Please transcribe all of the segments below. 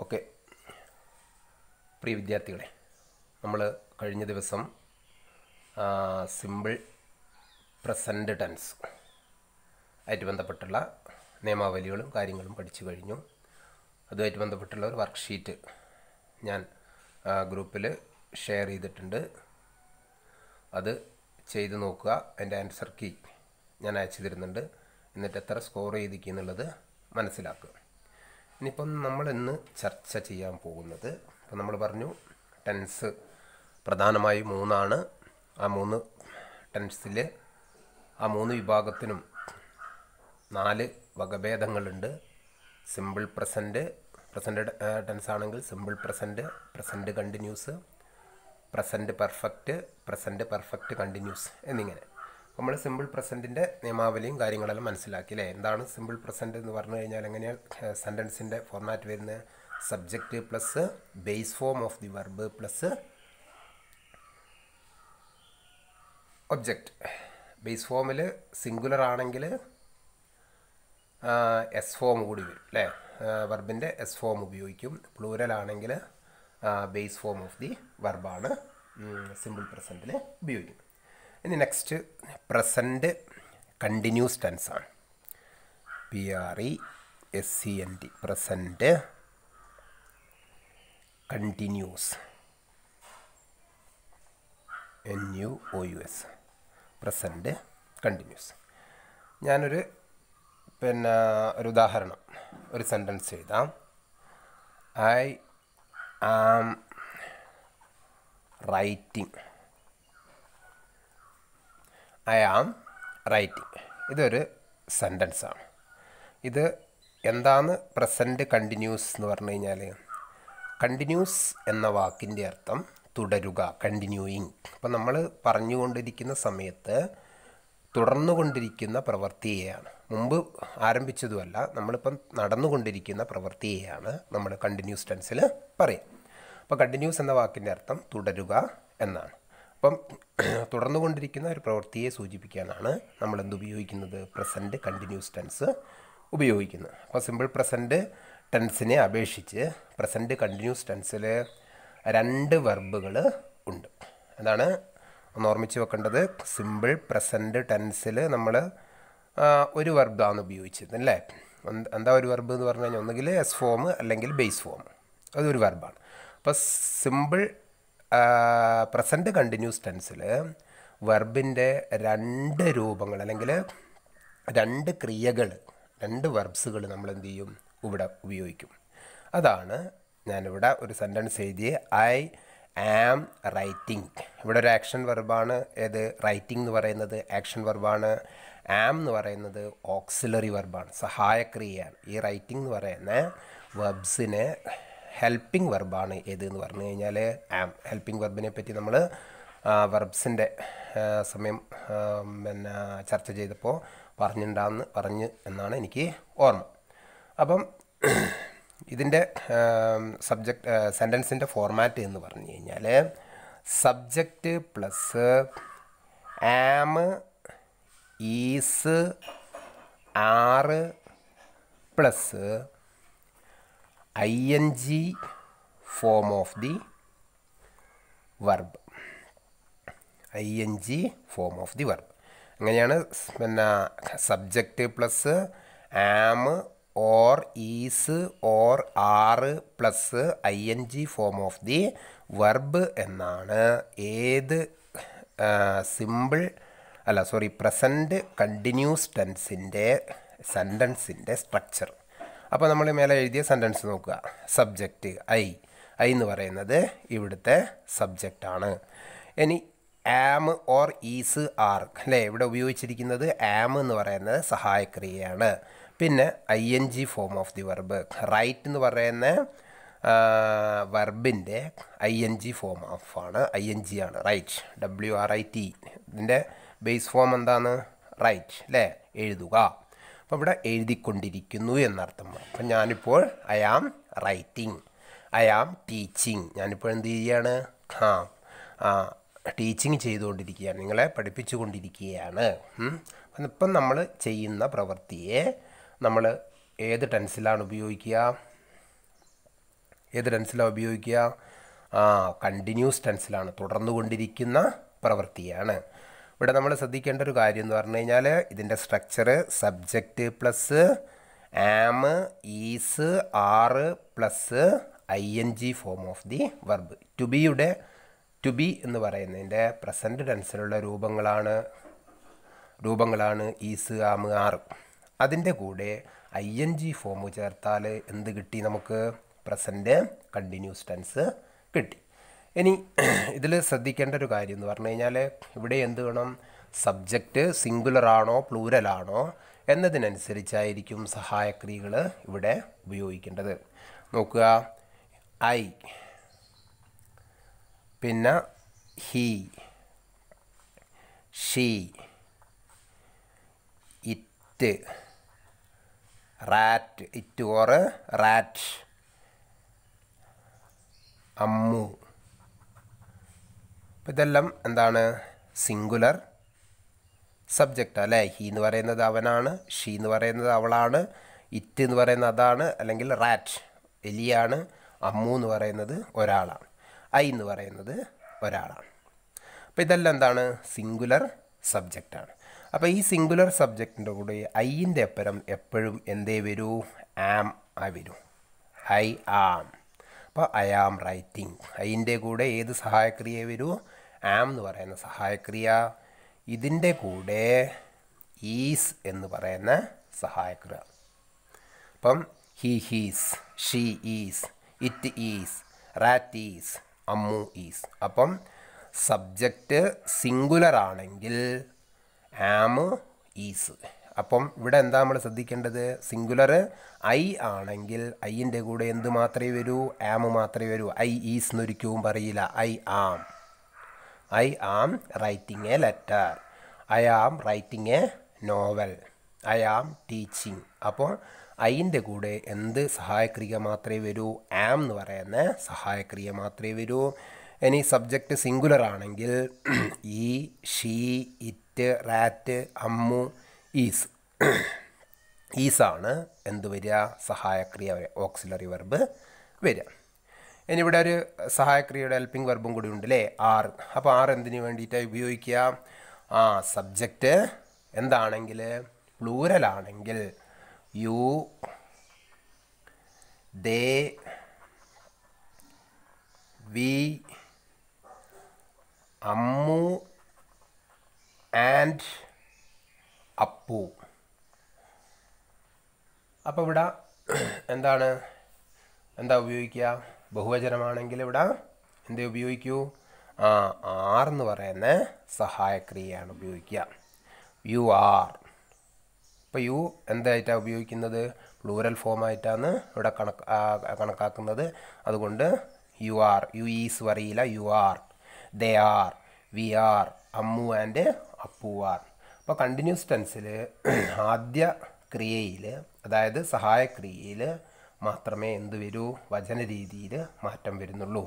Okay, പ്രിയ വിദ്യാർത്ഥികളെ, നമ്മൾ കഴിഞ്ഞ ദിവസം സിമ്പിൾ പ്രസൻറ്റ് ടെൻസ് ആയിട്ട് ബന്ധപ്പെട്ടുള്ള നിയമാവലികളും കാര്യങ്ങളും പഠിച്ചു കഴിഞ്ഞു. അതുമായിട്ട് ബന്ധപ്പെട്ടുള്ള ഒരു വർക്ക്ഷീറ്റ് ഞാൻ ഗ്രൂപ്പിൽ ഷെയർ ചെയ്തിട്ടുണ്ട്. അത് ചെയ്ത് നോക്കുക. എൻ്റെ ആൻസർ കീ ഞാൻ അയച്ചു തരുന്നുണ്ട്. എന്നിട്ട് എത്ര സ്കോർ ചെയ്തിരിക്കുക എന്നുള്ളത് മനസ്സിലാക്കുക. ഇനിയിപ്പം നമ്മൾ ഇന്ന് ചർച്ച ചെയ്യാൻ പോകുന്നത്, ഇപ്പം നമ്മൾ പറഞ്ഞു ടെൻസ് പ്രധാനമായും 3 ആ 3 ടെൻസിൽ ആ 3 വിഭാഗത്തിനും 4 വകഭേദങ്ങളുണ്ട്. സിമ്പിൾ പ്രസൻറ്റ് ടെൻസ് ആണെങ്കിൽ simple present continuous, present perfect continuous എന്നിങ്ങനെ. നമ്മൾ സിമ്പിൾ പ്രസൻറ്റിൻ്റെ നിയമാവലിയും കാര്യങ്ങളെല്ലാം മനസ്സിലാക്കി അല്ലേ. എന്താണ് സിമ്പിൾ പ്രസൻറ്റ് എന്ന് പറഞ്ഞു കഴിഞ്ഞാൽ എങ്ങനെയാണ് സെൻറ്റൻസിൻ്റെ ഫോർമാറ്റ് വരുന്നത്? Subject plus base form of the verb plus object. Base ഫോമിൽ സിംഗുലർ ആണെങ്കിൽ എസ് ഫോം കൂടി വരും അല്ലേ. വെർബിൻ്റെ എസ് ഫോം ഉപയോഗിക്കും. പ്ലൂരൽ ആണെങ്കിൽ ബേസ് ഫോം ഓഫ് ദി വെർബാണ് സിമ്പിൾ പ്രസൻറ്റിൽ ഉപയോഗിക്കുന്നത്. ഇനി നെക്സ്റ്റ് പ്രസൻറ്റ് കണ്ടിന്യൂസ് ടെൻസ് ആണ്. PRESENT present continuous, NUOUS present continuous. ഞാനൊരു ഒരു ഉദാഹരണം, ഒരു സെൻറ്റൻസ് എഴുതാം. I am writing. ഇതൊരു സെൻറ്റൻസാണ്. ഇത് എന്താണ് പ്രസൻറ്റ് കണ്ടിന്യൂസ് എന്ന് പറഞ്ഞു കഴിഞ്ഞാൽ, കണ്ടിന്യൂസ് എന്ന വാക്കിൻ്റെ അർത്ഥം തുടരുക, കണ്ടിന്യൂയിങ്. അപ്പം നമ്മൾ പറഞ്ഞുകൊണ്ടിരിക്കുന്ന സമയത്ത് തുടർന്നുകൊണ്ടിരിക്കുന്ന പ്രവൃത്തിയെയാണ്, മുമ്പ് ആരംഭിച്ചതുമല്ല, നമ്മളിപ്പം നടന്നുകൊണ്ടിരിക്കുന്ന പ്രവൃത്തിയെയാണ് നമ്മൾ കണ്ടിന്യൂസ് ടെൻസിൽ പറയും. അപ്പോൾ കണ്ടിന്യൂസ് എന്ന വാക്കിൻ്റെ അർത്ഥം തുടരുക എന്നാണ്. അപ്പം തുടർന്നുകൊണ്ടിരിക്കുന്ന ഒരു പ്രവൃത്തിയെ സൂചിപ്പിക്കാനാണ് നമ്മൾ ഉപയോഗിക്കുന്നത്, പ്രസൻറ്റ് കണ്ടിന്യൂസ് ടെൻസ് ഉപയോഗിക്കുന്നത്. അപ്പോൾ സിമ്പിൾ പ്രസൻറ്റ് ടെൻസിനെ അപേക്ഷിച്ച് പ്രസൻറ്റ് കണ്ടിന്യൂസ് ടെൻസിൽ 2 വെർബുകൾ ഉണ്ട്. അതാണ് ഒന്ന് ഓർമ്മിച്ച് വെക്കേണ്ടത്. സിമ്പിൾ പ്രസൻറ്റ് ടെൻസിൽ നമ്മൾ ഒരു വെർബാണ് ഉപയോഗിച്ചത് അല്ലേ. എന്താ ഒരു വെർബ് എന്ന് പറഞ്ഞു കഴിഞ്ഞാൽ ഒന്നുകിൽ എസ് ഫോം അല്ലെങ്കിൽ ബേസ് ഫോം, അതൊരു വെർബാണ്. അപ്പോൾ സിമ്പിൾ പ്രസൻറ്റ് കണ്ടിന്യൂസ് ടെൻസിൽ വെർബിൻ്റെ 2 രൂപങ്ങൾ അല്ലെങ്കിൽ 2 ക്രിയകൾ, 2 വെർബ്സുകൾ നമ്മൾ എന്ത് ചെയ്യും, ഇവിടെ ഉപയോഗിക്കും. അതാണ് ഞാനിവിടെ ഒരു സെൻറ്റൻസ് എഴുതിയ ഐ ആം റൈറ്റിംഗ്. ഇവിടെ ഒരു ആക്ഷൻ വെർബാണ്. ഏത്? റൈറ്റിംഗ് എന്ന് പറയുന്നത് ആക്ഷൻ വെർബാണ്. ആം എന്ന് പറയുന്നത് ഓക്സിലറി വെർബാണ്, സഹായക്രിയയാണ്. ഈ റൈറ്റിംഗ് എന്ന് പറയുന്ന വെർബ്സിനെ ഹെൽപ്പിംഗ് വെർബാണ്. ഏത് എന്ന് പറഞ്ഞു കഴിഞ്ഞാൽ ആം. ഹെൽപ്പിംഗ് വെർബിനെ പറ്റി നമ്മൾ വെർബ്സിൻ്റെ സമയം ചർച്ച ചെയ്തപ്പോൾ പറഞ്ഞു എന്നാണ് എനിക്ക് ഓർമ്മ. അപ്പം ഇതിൻ്റെ സെൻറ്റൻസിൻ്റെ ഫോർമാറ്റ് എന്ന് പറഞ്ഞു കഴിഞ്ഞാൽ subject plus am, is, are plus ING form of the verb. അങ്ങനെയാണ് subject plus am or is or are plus ING form of the verb എന്നാണ് ഏത് പ്രസൻറ്റ് കണ്ടിന്യൂസ് സെൻറ്റൻസിൻ്റെ സ്ട്രക്ചർ. അപ്പോൾ നമ്മൾ മേലെ എഴുതിയ സെൻറ്റൻസ് നോക്കുക. സബ്ജക്റ്റ് ഐ എന്ന് പറയുന്നത് ഇവിടുത്തെ സബ്ജക്റ്റാണ്. ഇനി ആം ഓർ ഈസ് ആർ അല്ലേ, ഇവിടെ ഉപയോഗിച്ചിരിക്കുന്നത് ആം എന്ന് പറയുന്നത് സഹായക്രിയയാണ്. പിന്നെ ING form of the verb. Write എന്ന് പറയുന്ന വെർബിൻ്റെ ING ഫോം ഓഫാണ്, ING ആണ്, റൈറ്റ്, WRIT. ഇതിൻ്റെ ബേസ് ഫോം എന്താണ്? റൈറ്റ് അല്ലേ, എഴുതുക. അപ്പോൾ ഇവിടെ എഴുതിക്കൊണ്ടിരിക്കുന്നു എന്നർത്ഥം. അപ്പം ഞാനിപ്പോൾ I am writing, I am teaching. ഞാനിപ്പോൾ എന്ത് ചെയ്യുകയാണ്? ടീച്ചിങ് ചെയ്തുകൊണ്ടിരിക്കുകയാണ്, നിങ്ങളെ പഠിപ്പിച്ചുകൊണ്ടിരിക്കുകയാണ്. ഇപ്പം നമ്മൾ ചെയ്യുന്ന പ്രവൃത്തിയെ നമ്മൾ ഏത് ടെൻസിലാണ് ഉപയോഗിക്കുക? ഏത് ടെൻസിലാണ് ഉപയോഗിക്കുക? കണ്ടിന്യൂസ് ടെൻസിലാണ്, തുടർന്നുകൊണ്ടിരിക്കുന്ന പ്രവൃത്തിയാണ്. ഇവിടെ നമ്മൾ ശ്രദ്ധിക്കേണ്ട ഒരു കാര്യം എന്ന് പറഞ്ഞു കഴിഞ്ഞാൽ ഇതിൻ്റെ structure subject plus am is are plus ING form of the verb. To be എന്ന് പറയുന്നതിൻ്റെ പ്രസൻറ്റ് ടെൻസിലുള്ള രൂപങ്ങളാണ് ഈസ്, ആം, ആറ്. അതിൻ്റെ കൂടെ ING ഫോം ചേർത്താൽ എന്ത് കിട്ടി? നമുക്ക് പ്രസൻറ്റ് കണ്ടിന്യൂസ് ടെൻസ് കിട്ടി. ഇനി ഇതിൽ ശ്രദ്ധിക്കേണ്ട ഒരു കാര്യം എന്ന് പറഞ്ഞു കഴിഞ്ഞാൽ ഇവിടെ എന്ത് വേണം? സബ്ജക്റ്റ് സിംഗുലറാണോ പ്ലൂരലാണോ എന്നതിനനുസരിച്ചായിരിക്കും സഹായക്രിയകൾ ഇവിടെ ഉപയോഗിക്കേണ്ടത്. നോക്കുക, ഐ, പിന്നെ he, she, it, rat, it or rat, Ammu. അപ്പം ഇതെല്ലാം എന്താണ്? സിംഗുലർ സബ്ജക്റ്റ് അല്ലേ? ഹി എന്ന് പറയുന്നത് അവനാണ്, ഷീ എന്ന് പറയുന്നത് അവളാണ്, ഇറ്റ് എന്ന് പറയുന്നത് അതാണ് അല്ലെങ്കിൽ റാറ്റ് എലിയാണ്, അമ്മു എന്ന് പറയുന്നത് ഒരാളാണ്, ഐ എന്ന് പറയുന്നത് ഒരാളാണ്. അപ്പോൾ ഇതെല്ലാം എന്താണ്? സിംഗുലർ സബ്ജക്റ്റാണ്. അപ്പോൾ ഈ സിംഗുലർ സബ്ജക്റ്റിൻ്റെ കൂടെ ഐൻ്റെ അപ്പുറം എപ്പോഴും എന്തേ വരൂ? ആം വരൂ. I am. അപ്പോൾ ഐ ആം റൈറ്റിംഗ്. ഐൻ്റെ കൂടെ ഏത് സഹായക്രിയ വരൂ? ആം എന്ന് പറയുന്ന സഹായക്രിയ. ഇതിൻ്റെ കൂടെ ഈസ് എന്ന് പറയുന്ന സഹായക്രിയ. അപ്പം he he's, she is, it is, rat is, Ammu is. അപ്പം സബ്ജക്റ്റ് സിംഗുലർ ആണെങ്കിൽ ആം ഈസ്. അപ്പം ഇവിടെ എന്താ നമ്മൾ ശ്രദ്ധിക്കേണ്ടത്? സിംഗുലർ ഐ ആണെങ്കിൽ ഐൻ്റെ കൂടെ എന്ത് മാത്രമേ വരൂ? ആം മാത്രമേ വരൂ. ഐ ഈസ് എന്നൊരിക്കലും പറയില്ല. I am writing a letter, I am writing a novel, I am teaching. അപ്പോൾ ഐൻ്റെ കൂടെ എന്ത് സഹായക്രിയ മാത്രമേ വരൂ? ആം എന്ന് പറയുന്ന സഹായക്രിയ മാത്രമേ വരൂ. ഇനി സബ്ജക്റ്റ് സിംഗുലർ ആണെങ്കിൽ ഈ, ഷീ, ഇറ്റ്, റാറ്റ്, അമ്മു, ഈസാണ് എന്ത് വരിക? സഹായക്രിയ, ഓക്സിലറി വെർബ് വരിക. ഇനി ഇവിടെ ഒരു സഹായക്രിയയുടെ ഹെൽപ്പിംഗ് വെർബും കൂടി ഉണ്ട് അല്ലേ? ആർ. അപ്പോൾ ആർ എന്തിനു വേണ്ടിയിട്ടാണ് ഉപയോഗിക്കുക? സബ്ജക്റ്റ് എന്താണെങ്കിൽ പ്ലൂരലാണെങ്കിൽ you, they, we, Ammu and Appu. അപ്പോൾ ഇവിടെ എന്താ ഉപയോഗിക്കുക? ബഹുവചനമാണെങ്കിൽ ഇവിടെ എന്ത് ഉപയോഗിക്കൂ? ആർ എന്ന് പറയുന്ന സഹായക്രിയയാണ് ഉപയോഗിക്കുക. You are. അപ്പോൾ യു എന്തായിട്ടാണ് ഉപയോഗിക്കുന്നത്? പ്ലൂറൽ ഫോമായിട്ടാണ് ഇവിടെ കണക്കാക്കുന്നത്. അതുകൊണ്ട് യു ആർ. യു ഈസ് പറയില്ല, you are. They are, we are, Ammu and Appu are. അപ്പോൾ കണ്ടിന്യൂസ് ടെൻസിൽ ആദ്യ ക്രിയയിൽ, അതായത് സഹായക്രിയയിൽ മാത്രമേ എന്ത് വരൂ? വചന രീതിയിൽ മാറ്റം വരുന്നുള്ളൂ.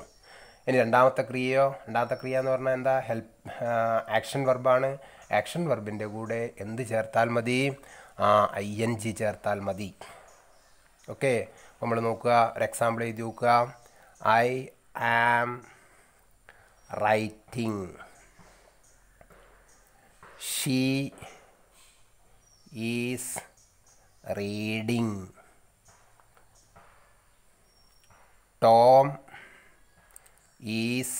ഇനി രണ്ടാമത്തെ ക്രിയ എന്ന് പറഞ്ഞാൽ എന്താ? ആക്ഷൻ വെർബാണ്. ആക്ഷൻ വെർബിൻ്റെ കൂടെ എന്ത് ചേർത്താൽ മതി? ING ചേർത്താൽ മതി. ഓക്കെ, നമ്മൾ നോക്കുക, ഒരു എക്സാമ്പിൾ എഴുതി നോക്കുക. I am writing, she is reading, Tom is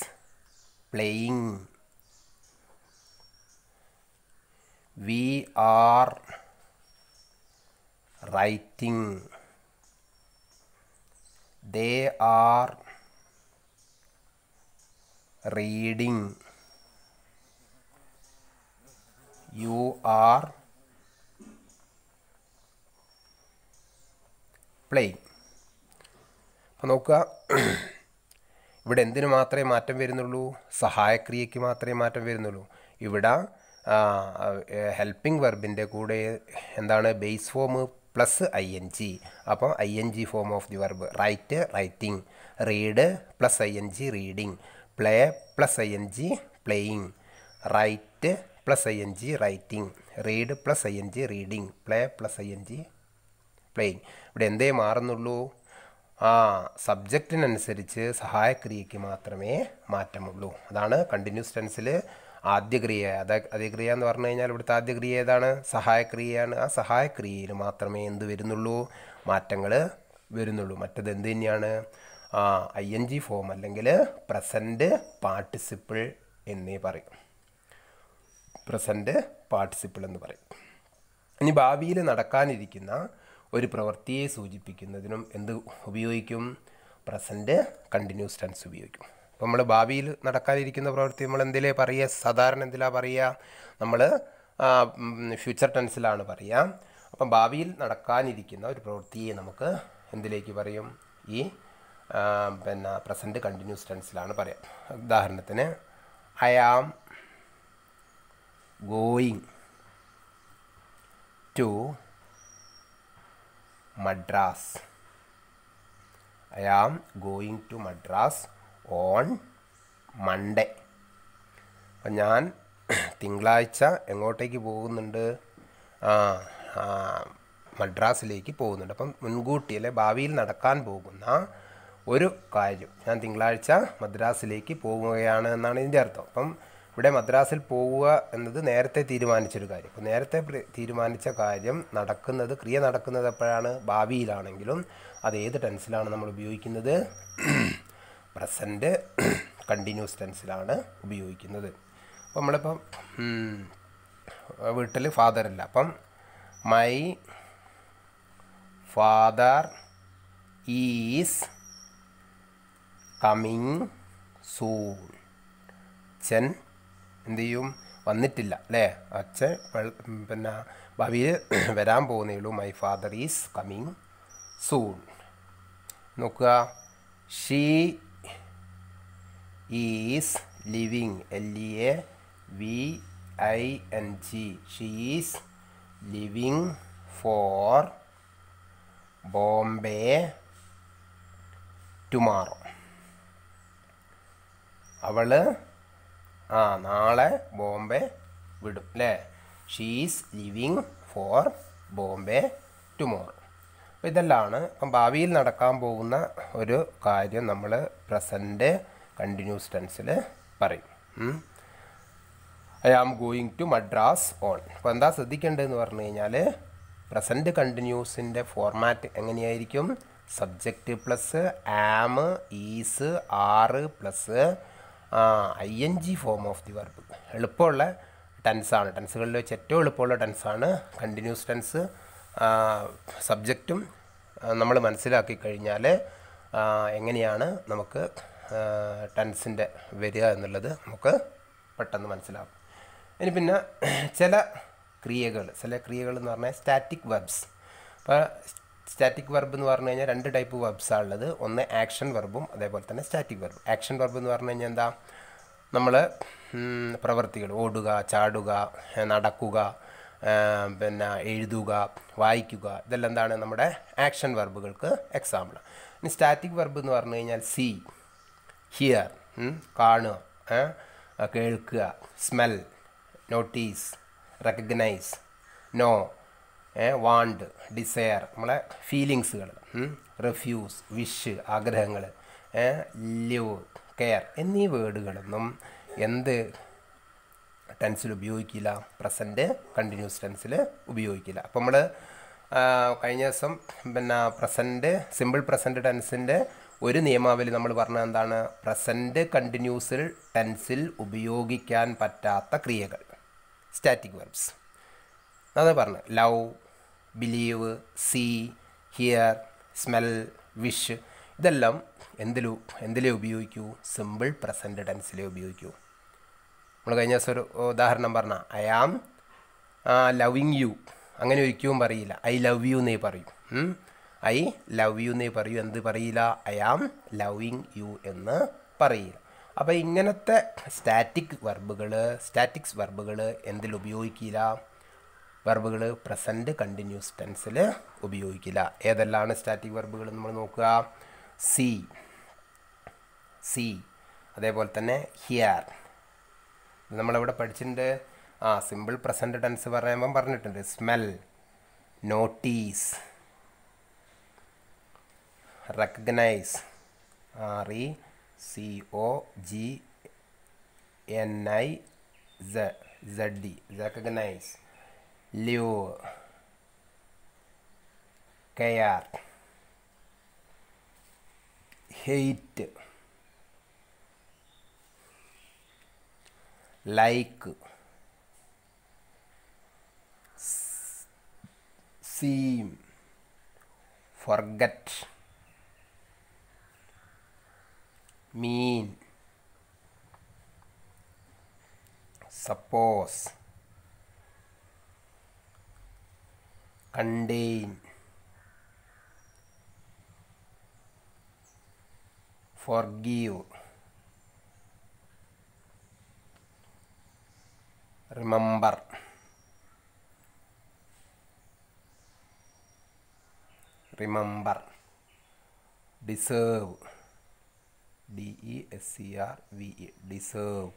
playing, we are writing, they are reading, you are playing. അപ്പോൾ നോക്കുക, ഇവിടെ എന്തിനു മാത്രമേ മാറ്റം വരുന്നുള്ളൂ? സഹായക്രിയയ്ക്ക് മാത്രമേ മാറ്റം വരുന്നുള്ളൂ. ഇവിടെ ഹെൽപ്പിംഗ് വെർബിൻ്റെ കൂടെ എന്താണ്? Base form plus ING. അപ്പോൾ ING form of the verb. Write, writing. Read plus ING, reading. Play plus ING, playing. Write plus ING, writing. Read plus ING, reading. Play plus ING, playing. ഇവിടെ എന്തേ മാറുന്നുള്ളൂ? സബ്ജക്റ്റിനനുസരിച്ച് സഹായക്രിയയ്ക്ക് മാത്രമേ മാറ്റമുള്ളൂ. അതാണ് continuous ടെൻസിൽ ആദ്യ ക്രിയ. ആദ്യ ക്രിയ എന്ന് പറഞ്ഞു കഴിഞ്ഞാൽ ഇവിടുത്തെ ആദ്യ ക്രിയ ഏതാണ്? സഹായക്രിയയാണ്. ആ സഹായക്രിയയിൽ മാത്രമേ എന്ത് വരുന്നുള്ളൂ? മാറ്റങ്ങൾ വരുന്നുള്ളൂ. മറ്റത് എന്ത് തന്നെയാണ്? ING ഫോം അല്ലെങ്കിൽ പ്രസൻറ്റ് പാർട്ടിസിപ്പിൾ എന്നേ പറയും. പ്രസൻറ്റ് പാർട്ടിസിപ്പിൾ എന്ന് പറയും. ഇനി ഭാവിയിൽ നടക്കാനിരിക്കുന്ന ഒരു പ്രവൃത്തിയെ സൂചിപ്പിക്കുന്നതിനും എന്ത് ഉപയോഗിക്കും? പ്രസൻറ്റ് കണ്ടിന്യൂസ് ടെൻസ് ഉപയോഗിക്കും. അപ്പോൾ നമ്മൾ ഭാവിയിൽ നടക്കാനിരിക്കുന്ന പ്രവൃത്തി നമ്മൾ എന്തിലേ പറയുക? സാധാരണ എന്തിലാണ് പറയുക? നമ്മൾ ഫ്യൂച്ചർ ടെൻസിലാണ് പറയുക. അപ്പം ഭാവിയിൽ നടക്കാനിരിക്കുന്ന ഒരു പ്രവൃത്തിയെ നമുക്ക് എന്തിലേക്ക് പറയും? ഈ പ്രസൻറ്റ് കണ്ടിന്യൂസ് ടെൻസിലാണ് പറയാം. ഉദാഹരണത്തിന് I am going to Madras. I am going to Madras on Monday. അപ്പം ഞാൻ തിങ്കളാഴ്ച എങ്ങോട്ടേക്ക് പോകുന്നുണ്ട്? മദ്രാസിലേക്ക് പോകുന്നുണ്ട്. അപ്പം മുൻകൂട്ടി അല്ലെ ഭാവിയിൽ നടക്കാൻ പോകുന്ന ഒരു കാര്യം, ഞാൻ തിങ്കളാഴ്ച മദ്രാസിലേക്ക് പോവുകയാണ് എന്നാണ് ഇതിൻ്റെ അർത്ഥം. അപ്പം ഇവിടെ മദ്രാസിൽ പോവുക എന്നത് നേരത്തെ തീരുമാനിച്ചൊരു കാര്യം. അപ്പോൾ നേരത്തെ തീരുമാനിച്ച കാര്യം നടക്കുന്നത്, ക്രിയ നടക്കുന്നത് എപ്പോഴാണ്? ഭാവിയിലാണെങ്കിലും അത് ഏത് ടെൻസിലാണ് നമ്മൾ ഉപയോഗിക്കുന്നത്? പ്രസൻറ്റ് കണ്ടിന്യൂസ് ടെൻസിലാണ് ഉപയോഗിക്കുന്നത്. അപ്പം നമ്മളിപ്പം വീട്ടിൽ ഫാദറില്ല. അപ്പം my father is coming soon. അച്ഛൻ എന്ത് ചെയ്യും? വന്നിട്ടില്ല അല്ലേ? അച്ഛൻ ഭാവിയിൽ വരാൻ പോകുന്നേ ഉള്ളൂ. My father is coming soon. നോക്കുക, she is leaving, LEAVING. She is leaving for Bombay tomorrow. അവൾ നാളെ ബോംബെ വിടും അല്ലേ? She is leaving for Bombay tomorrow. അപ്പോൾ ഇതെല്ലാം ഇപ്പം ഭാവിയിൽ നടക്കാൻ പോകുന്ന ഒരു കാര്യം നമ്മൾ പ്രസൻറ്റ് കണ്ടിന്യൂസ് ടെൻസിൽ പറയും. I am going to Madras on. അപ്പോൾ എന്താ ശ്രദ്ധിക്കേണ്ടതെന്ന് പറഞ്ഞു കഴിഞ്ഞാൽ പ്രസൻറ്റ് കണ്ടിന്യൂസിൻ്റെ ഫോർമാറ്റ് എങ്ങനെയായിരിക്കും? Subject plus am, is, are plus ING form of the verb. എളുപ്പമുള്ള ടെൻസാണ്. ടെൻസുകളിൽ വെച്ച് ഏറ്റവും എളുപ്പമുള്ള ടെൻസാണ് കണ്ടിന്യൂസ് ടെൻസ്. സബ്ജക്റ്റും നമ്മൾ മനസ്സിലാക്കി കഴിഞ്ഞാൽ എങ്ങനെയാണ് നമുക്ക് ടെൻസിൻ്റെ വരിക എന്നുള്ളത് നമുക്ക് പെട്ടെന്ന് മനസ്സിലാകും. ഇനി പിന്നെ ചില ക്രിയകൾ എന്ന് പറഞ്ഞാൽ സ്റ്റാറ്റിക് വെർബ്സ്. അപ്പോൾ സ്റ്റാറ്റിക് വെർബ് എന്ന് പറഞ്ഞു കഴിഞ്ഞാൽ രണ്ട് ടൈപ്പ് വെർബ്സാണ് ഉള്ളത്. ഒന്ന് ആക്ഷൻ വെർബും അതേപോലെ തന്നെ സ്റ്റാറ്റിക് വെർബ്. ആക്ഷൻ വെർബ് എന്ന് പറഞ്ഞു കഴിഞ്ഞാൽ എന്താ? നമ്മൾ പ്രവൃത്തികൾ, ഓടുക, ചാടുക, നടക്കുക, എഴുതുക, വായിക്കുക, ഇതെല്ലാം എന്താണ്? നമ്മുടെ ആക്ഷൻ വെർബുകൾക്ക് എക്സാമ്പിൾ. ഇനി സ്റ്റാറ്റിക് വെർബ് എന്ന് പറഞ്ഞു കഴിഞ്ഞാൽ സീ, ഹിയർ, കാണുക, കേൾക്കുക, smell, notice, recognise, know, want, desire, നമ്മളെ ഫീലിങ്സുകൾ, റിഫ്യൂസ്, വിഷ്, ആഗ്രഹങ്ങൾ, ലിവ്, കെയർ എന്നീ വേർഡുകളൊന്നും എന്ത് ടെൻസിൽ ഉപയോഗിക്കില്ല? പ്രസൻറ്റ് കണ്ടിന്യൂസ് ടെൻസിൽ ഉപയോഗിക്കില്ല. അപ്പോൾ നമ്മൾ കഴിഞ്ഞ ദിവസം സിമ്പിൾ പ്രസൻറ്റ് ടെൻസിൻ്റെ ഒരു നിയമാവലി നമ്മൾ പറഞ്ഞത് എന്താണ്? പ്രസൻറ്റ് കണ്ടിന്യൂസിൽ ടെൻസിൽ ഉപയോഗിക്കാൻ പറ്റാത്ത ക്രിയകൾ, സ്റ്റാറ്റിക് വെർബ്സ്. അത് പറഞ്ഞു. Love, believe, see, hear, smell, wish, ഇതെല്ലാം എന്തിലേ ഉപയോഗിക്കൂ? സിമ്പിൾ പ്രസൻറ്റ് ടെൻസിലേ ഉപയോഗിക്കൂ. നമ്മൾ കഴിഞ്ഞ ദിവസം ഒരു ഉദാഹരണം പറഞ്ഞാൽ ഐ ആം ലവിങ് യു. അങ്ങനെ ഒരിക്കലും പറയില്ല. ഐ ലവ് യു എന്നേ പറയൂ. ഐ ലവ് യു എന്നേ പറയൂ. എന്ത് പറയില്ല? ഐ ആം ലവിങ് യു എന്ന് പറയില്ല. അപ്പോൾ ഇങ്ങനത്തെ സ്റ്റാറ്റിക്സ് വെർബുകൾ എന്തിൽ ഉപയോഗിക്കില്ല? വെർബുകൾ പ്രസൻറ്റ് കണ്ടിന്യൂസ് ടെൻസിൽ ഉപയോഗിക്കില്ല. ഏതെല്ലാമാണ് സ്റ്റാറ്റിക് വെർബുകൾ നമ്മൾ നോക്കുക? സീ, അതേപോലെ തന്നെ ഹിയർ. നമ്മളിവിടെ പഠിച്ചിട്ടുണ്ട്. സിമ്പിൾ പ്രസൻറ്റ് ടെൻസ് പറയുമ്പം പറഞ്ഞിട്ടുണ്ട്. Smell, notice, recognize, RECOGNIZE, recognize, live, care, hate, like, seem, forget, mean, suppose, contain, forgive, remember, deserve, DESERVE, deserve,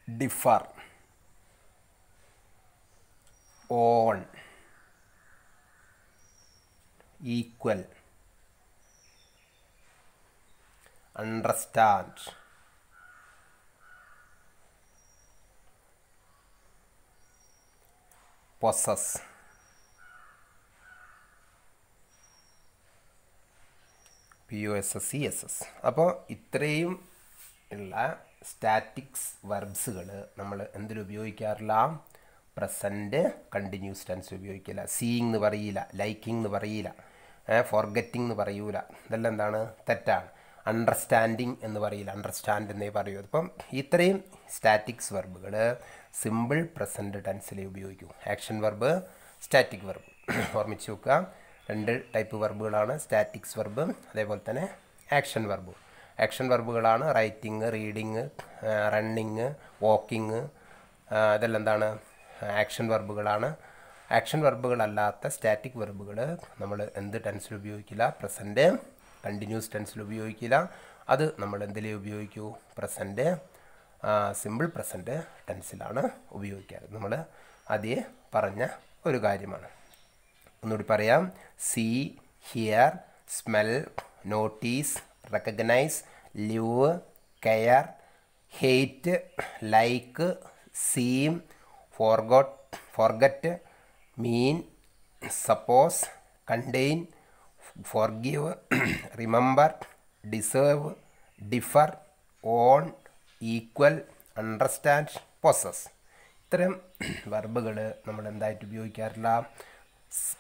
differ, own, equal, understand, possess, POSSESS. അപ്പോൾ ഇത്രയും ഉള്ള സ്റ്റാറ്റിക്സ് വെർബ്സുകൾ നമ്മൾ എന്തിൽ ഉപയോഗിക്കാറില്ല? പ്രസൻറ്റ് കണ്ടിന്യൂസ് ടെൻസ് ഉപയോഗിക്കില്ല. Seeing എന്ന് പറയില്ല, ലൈക്കിംഗ് എന്ന് പറയില്ല, ഫോർഗറ്റിംഗ് എന്ന് പറയൂല. ഇതെല്ലാം എന്താണ്? തെറ്റാണ്. അണ്ടർസ്റ്റാൻഡിങ് എന്ന് പറയില്ല, അണ്ടർസ്റ്റാൻഡ് എന്നേ പറയൂ. അപ്പം ഇത്രയും സ്റ്റാറ്റിക്സ് വെർബുകൾ സിമ്പിൾ പ്രസൻറ്റ് ടെൻസിലേ ഉപയോഗിക്കൂ. Action verb, static verb. ഓർമ്മിച്ച് വെക്കുക. 2 ടൈപ്പ് വെർബുകളാണ്, സ്റ്റാറ്റിക്സ് വെർബ് അതേപോലെ തന്നെ ആക്ഷൻ വെർബ്. ആക്ഷൻ വെർബുകളാണ് റൈറ്റിംഗ്, റീഡിങ്, റണ്ണിങ്, വാക്കിങ്. ഇതെല്ലാം എന്താണ്? ആക്ഷൻ വെർബുകളാണ്. ആക്ഷൻ വെർബുകളല്ലാത്ത സ്റ്റാറ്റിക് വെർബുകൾ നമ്മൾ എന്ത് ടെൻസിൽ ഉപയോഗിക്കില്ല? പ്രസൻറ്റ് കണ്ടിന്യൂസ് ടെൻസിൽ ഉപയോഗിക്കില്ല. അത് നമ്മൾ എന്തിലേ ഉപയോഗിക്കൂ? പ്രസൻറ്റ് സിമ്പിൾ പ്രസൻറ്റ് ടെൻസിലാണ് ഉപയോഗിക്കാറ്. നമ്മൾ ആദ്യമേ പറഞ്ഞ ഒരു കാര്യമാണ്. ഒന്നുകൂടി പറയാം. See, hear, smell, notice, recognise, live, care, hate, like, seem, forget, mean, suppose, contain, forgive, remember, deserve, differ, own, equal, understand, possess. ഇത്തരം വെർബുകൾ നമ്മൾ എന്തായിട്ട് ഉപയോഗിക്കാറില്ല?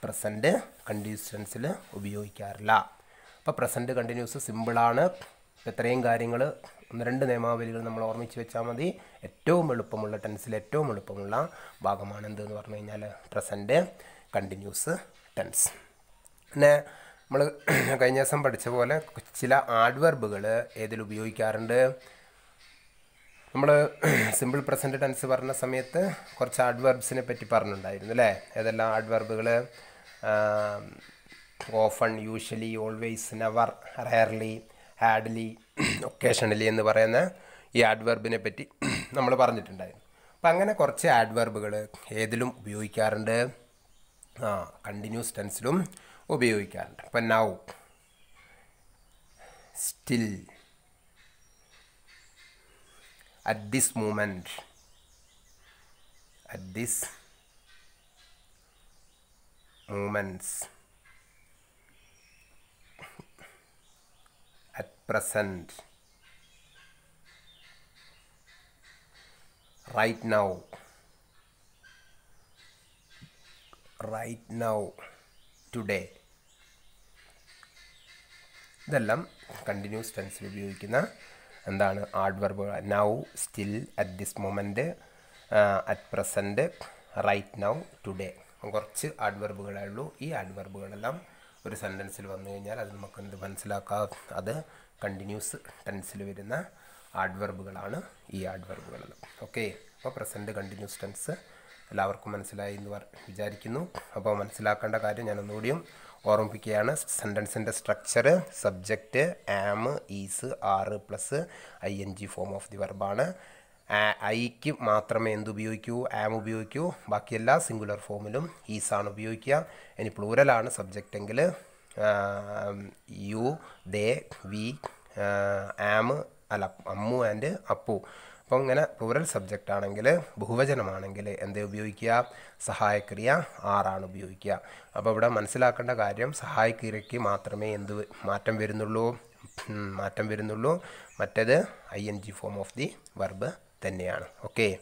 പ്രസൻറ്റ് കണ്ടിന്യൂസ് ടെൻസിൽ ഉപയോഗിക്കാറില്ല. അപ്പോൾ പ്രസൻറ്റ് കണ്ടിന്യൂസ് സിമ്പിളാണ്. ഇത്രയും കാര്യങ്ങൾ 1-2 നിയമാവലികൾ നമ്മൾ ഓർമ്മിച്ച് വെച്ചാൽ മതി. ഏറ്റവും എളുപ്പമുള്ള ടെൻസിൽ ഏറ്റവും എളുപ്പമുള്ള ഭാഗമാണ് എന്തെന്ന് പറഞ്ഞു കഴിഞ്ഞാൽ പ്രസൻറ്റ് കണ്ടിന്യൂസ് ടെൻസ്. പിന്നെ നമ്മൾ കഴിഞ്ഞ ദിവസം പഠിച്ച പോലെ ചില ആഡ്വർബുകൾ ഏതിൽ ഉപയോഗിക്കാറുണ്ട്? നമ്മൾ സിമ്പിൾ പ്രസൻറ്റ് ടെൻസ് പറഞ്ഞ സമയത്ത് കുറച്ച് ആഡ്വർബ്സിനെ പറ്റി പറഞ്ഞിട്ടുണ്ടായിരുന്നു അല്ലേ? ഏതെല്ലാം ആഡ്വർബുകൾ? Often, usually, always, never, rarely, hardly, occasionally എന്ന് പറയുന്ന ഈ ആഡ്വർബിനെ പറ്റി നമ്മൾ പറഞ്ഞിട്ടുണ്ടായിരുന്നു. അപ്പം അങ്ങനെ കുറച്ച് ആഡ്വർബുകൾ ഏതിലും ഉപയോഗിക്കാറുണ്ട്? കണ്ടിന്യൂസ് ടെൻസിലും ഉപയോഗിക്കാറുണ്ട്. ഇപ്പം now, still, at this moment, at this moments, at present, right now, today. ഇതെല്ലാം കണ്ടിന്യൂസ് ടെൻസിൽ ഉപയോഗിക്കുന്ന എന്താണ്? ആഡ്വർബുകൾ. Now, still, at this moment, at present, right now, today. കുറച്ച് ആഡ്വർബുകളേ ഉള്ളൂ. ഈ ആഡ്വർബുകളെല്ലാം ഒരു സെൻറ്റൻസിൽ വന്നു കഴിഞ്ഞാൽ അത് നമുക്ക് എന്ത് മനസ്സിലാക്കാം? അത് കണ്ടിന്യൂസ് ടെൻസിൽ വരുന്ന ആഡ്വർബുകളാണ് ഈ ആഡ്വർബുകളെല്ലാം. ഓക്കെ. അപ്പോൾ പ്രസൻറ്റ് കണ്ടിന്യൂസ് ടെൻസ് എല്ലാവർക്കും മനസ്സിലായി എന്ന് വിചാരിക്കുന്നു. അപ്പോൾ മനസ്സിലാക്കേണ്ട കാര്യം ഞാൻ ഒന്നുകൂടിയും ഓർമ്മിപ്പിക്കുകയാണ്. സെൻറ്റൻസിൻ്റെ structure subject, am, is, are plus ING form of the വെർബാണ്. ഐക്ക് മാത്രമേ എന്തുപയോഗിക്കൂ? ആം ഉപയോഗിക്കൂ. ബാക്കിയെല്ലാ സിംഗുലർ ഫോമിലും ഈസാണ് ഉപയോഗിക്കുക. ഇനി പ്ലൂരലാണ് സബ്ജക്റ്റ് എങ്കിൽ യു, ദേ, വി, ആം, അല്ല അമ്മു ആൻഡ് അപ്പു. അപ്പോൾ ഇങ്ങനെ പ്ലൂറൽ സബ്ജക്റ്റ് ആണെങ്കിൽ, ബഹുവചനമാണെങ്കിൽ എന്ത് ഉപയോഗിക്കുക? സഹായക്രിയ ആറാണ് ഉപയോഗിക്കുക. അപ്പോൾ ഇവിടെ മനസ്സിലാക്കേണ്ട കാര്യം, സഹായക്രിയയ്ക്ക് മാത്രമേ എന്ത് മാറ്റം വരുന്നുള്ളൂ. മറ്റേത് ING form of the verb തന്നെയാണ്. ഓക്കെ.